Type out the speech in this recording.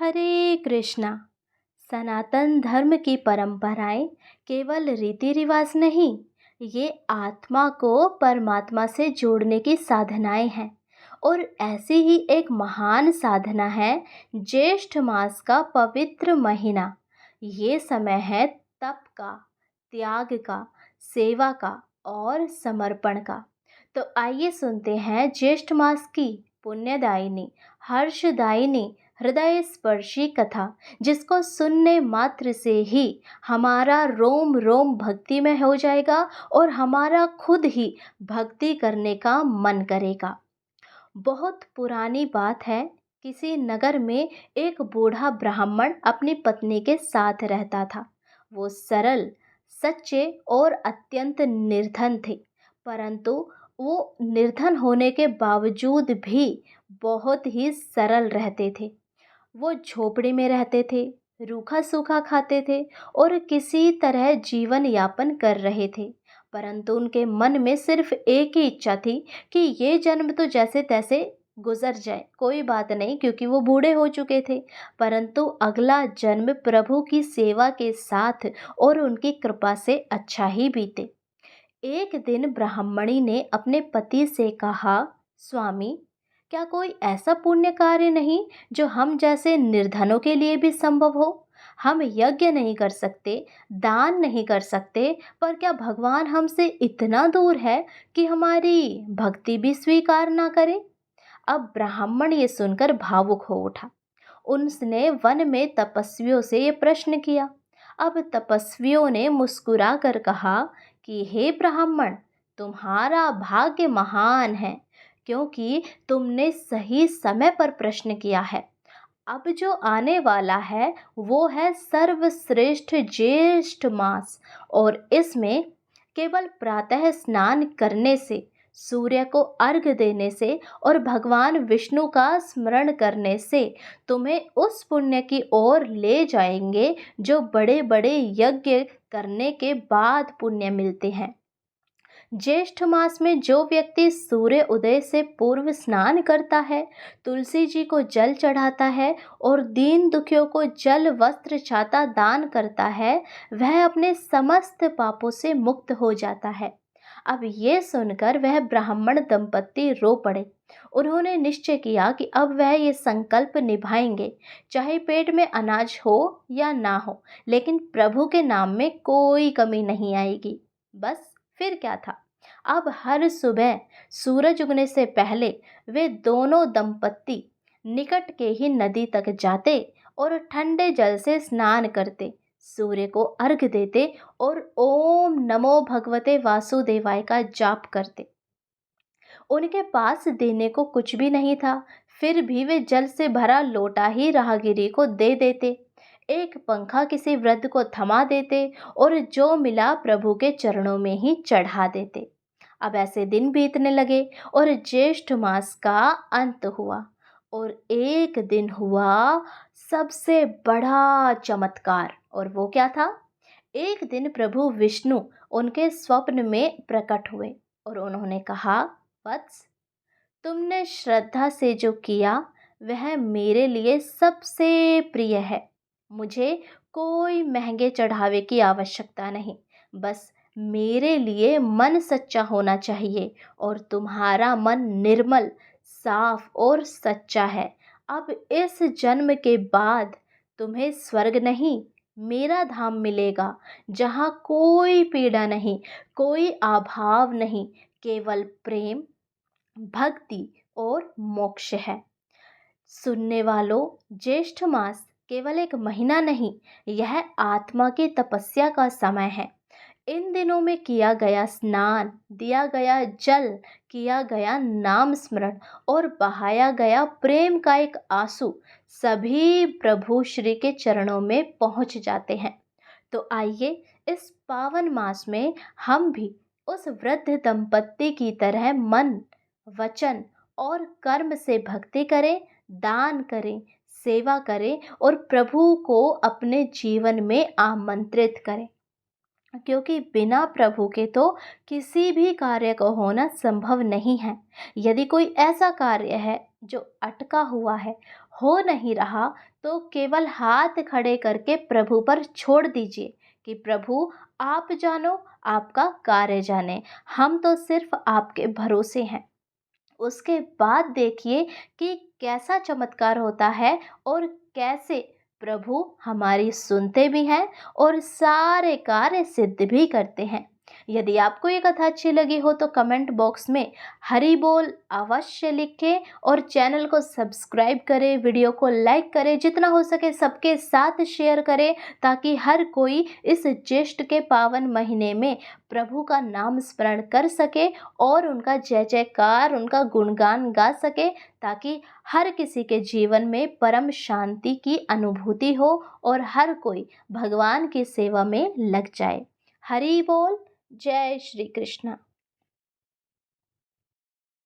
हरे कृष्णा। सनातन धर्म की परंपराएं केवल रीति रिवाज नहीं, ये आत्मा को परमात्मा से जोड़ने की साधनाएं हैं। और ऐसी ही एक महान साधना है ज्येष्ठ मास का पवित्र महीना। ये समय है तप का, त्याग का, सेवा का और समर्पण का। तो आइए सुनते हैं ज्येष्ठ मास की पुण्यदायिनी, हर्षदायिनी, हृदय स्पर्शी कथा, जिसको सुनने मात्र से ही हमारा रोम रोम भक्ति में हो जाएगा और हमारा खुद ही भक्ति करने का मन करेगा। बहुत पुरानी बात है। किसी नगर में एक बूढ़ा ब्राह्मण अपनी पत्नी के साथ रहता था। वो सरल, सच्चे और अत्यंत निर्धन थे, परंतु वो निर्धन होने के बावजूद भी बहुत ही सरल रहते थे। वो झोपड़ी में रहते थे, रूखा सूखा खाते थे और किसी तरह जीवन यापन कर रहे थे। परंतु उनके मन में सिर्फ एक ही इच्छा थी कि ये जन्म तो जैसे तैसे गुजर जाए, कोई बात नहीं, क्योंकि वो बूढ़े हो चुके थे। परंतु अगला जन्म प्रभु की सेवा के साथ और उनकी कृपा से अच्छा ही बीते। एक दिन ब्राह्मणी ने अपने पति से कहा, स्वामी, क्या कोई ऐसा पुण्य कार्य नहीं जो हम जैसे निर्धनों के लिए भी संभव हो? हम यज्ञ नहीं कर सकते, दान नहीं कर सकते, पर क्या भगवान हमसे इतना दूर है कि हमारी भक्ति भी स्वीकार ना करे? अब ब्राह्मण ये सुनकर भावुक हो उठा। उसने वन में तपस्वियों से ये प्रश्न किया। अब तपस्वियों ने मुस्कुरा कर कहा कि हे ब्राह्मण, तुम्हारा भाग्य महान है, क्योंकि तुमने सही समय पर प्रश्न किया है। अब जो आने वाला है वो है सर्वश्रेष्ठ ज्येष्ठ मास, और इसमें केवल प्रातः स्नान करने से, सूर्य को अर्घ्य देने से और भगवान विष्णु का स्मरण करने से तुम्हें उस पुण्य की ओर ले जाएंगे जो बड़े बड़े यज्ञ करने के बाद पुण्य मिलते हैं। ज्येष्ठ मास में जो व्यक्ति सूर्य उदय से पूर्व स्नान करता है, तुलसी जी को जल चढ़ाता है और दीन दुखियों को जल वस्त्र छाता दान करता है, वह अपने समस्त पापों से मुक्त हो जाता है। अब ये सुनकर वह ब्राह्मण दंपत्ति रो पड़े। उन्होंने निश्चय किया कि अब वह ये संकल्प निभाएंगे, चाहे पेट में अनाज हो या ना हो, लेकिन प्रभु के नाम में कोई कमी नहीं आएगी। बस फिर क्या था। अब हर सुबह सूरज उगने से पहले वे दोनों दंपत्ति निकट के ही नदी तक जाते और ठंडे जल से स्नान करते, सूर्य को अर्घ्य देते और ओम नमो भगवते वासुदेवाय का जाप करते। उनके पास देने को कुछ भी नहीं था, फिर भी वे जल से भरा लोटा ही राहगीरी को दे देते, एक पंखा किसी वृद्ध को थमा देते और जो मिला प्रभु के चरणों में ही चढ़ा देते। अब ऐसे दिन बीतने लगे और ज्येष्ठ मास का अंत हुआ, और एक दिन हुआ सबसे बड़ा चमत्कार। और वो क्या था? एक दिन प्रभु विष्णु उनके स्वप्न में प्रकट हुए और उन्होंने कहा, वत्स, तुमने श्रद्धा से जो किया वह मेरे लिए सबसे प्रिय है। मुझे कोई महंगे चढ़ावे की आवश्यकता नहीं, बस मेरे लिए मन सच्चा होना चाहिए, और तुम्हारा मन निर्मल, साफ और सच्चा है। अब इस जन्म के बाद तुम्हें स्वर्ग नहीं, मेरा धाम मिलेगा, जहाँ कोई पीड़ा नहीं, कोई अभाव नहीं, केवल प्रेम, भक्ति और मोक्ष है। सुनने वालों, ज्येष्ठ मास केवल एक महीना नहीं, यह आत्मा की तपस्या का समय है। इन दिनों में किया गया स्नान, दिया गया जल, किया गया नाम स्मरण और बहाया गया प्रेम का एक आंसू सभी प्रभु श्री के चरणों में पहुंच जाते हैं। तो आइए इस पावन मास में हम भी उस वृद्ध दंपत्ति की तरह मन, वचन और कर्म से भक्ति करें, दान करें, सेवा करें और प्रभु को अपने जीवन में आमंत्रित करें, क्योंकि बिना प्रभु के तो किसी भी कार्य को होना संभव नहीं है। यदि कोई ऐसा कार्य है जो अटका हुआ है, हो नहीं रहा तो केवल हाथ खड़े करके प्रभु पर छोड़ दीजिए कि प्रभु आप जानो, आपका कार्य जाने, हम तो सिर्फ आपके भरोसे हैं। उसके बाद देखिए कि कैसा चमत्कार होता है और कैसे प्रभु हमारी सुनते भी हैं और सारे कार्य सिद्ध भी करते हैं। यदि आपको ये कथा अच्छी लगी हो तो कमेंट बॉक्स में हरि बोल अवश्य लिखें और चैनल को सब्सक्राइब करें, वीडियो को लाइक करें, जितना हो सके सबके साथ शेयर करें ताकि हर कोई इस ज्येष्ठ के पावन महीने में प्रभु का नाम स्मरण कर सके और उनका जय जयकार, उनका गुणगान गा सके ताकि हर किसी के जीवन में परम शांति की अनुभूति हो और हर कोई भगवान की सेवा में लग जाए। हरि बोल। जय श्री कृष्ण।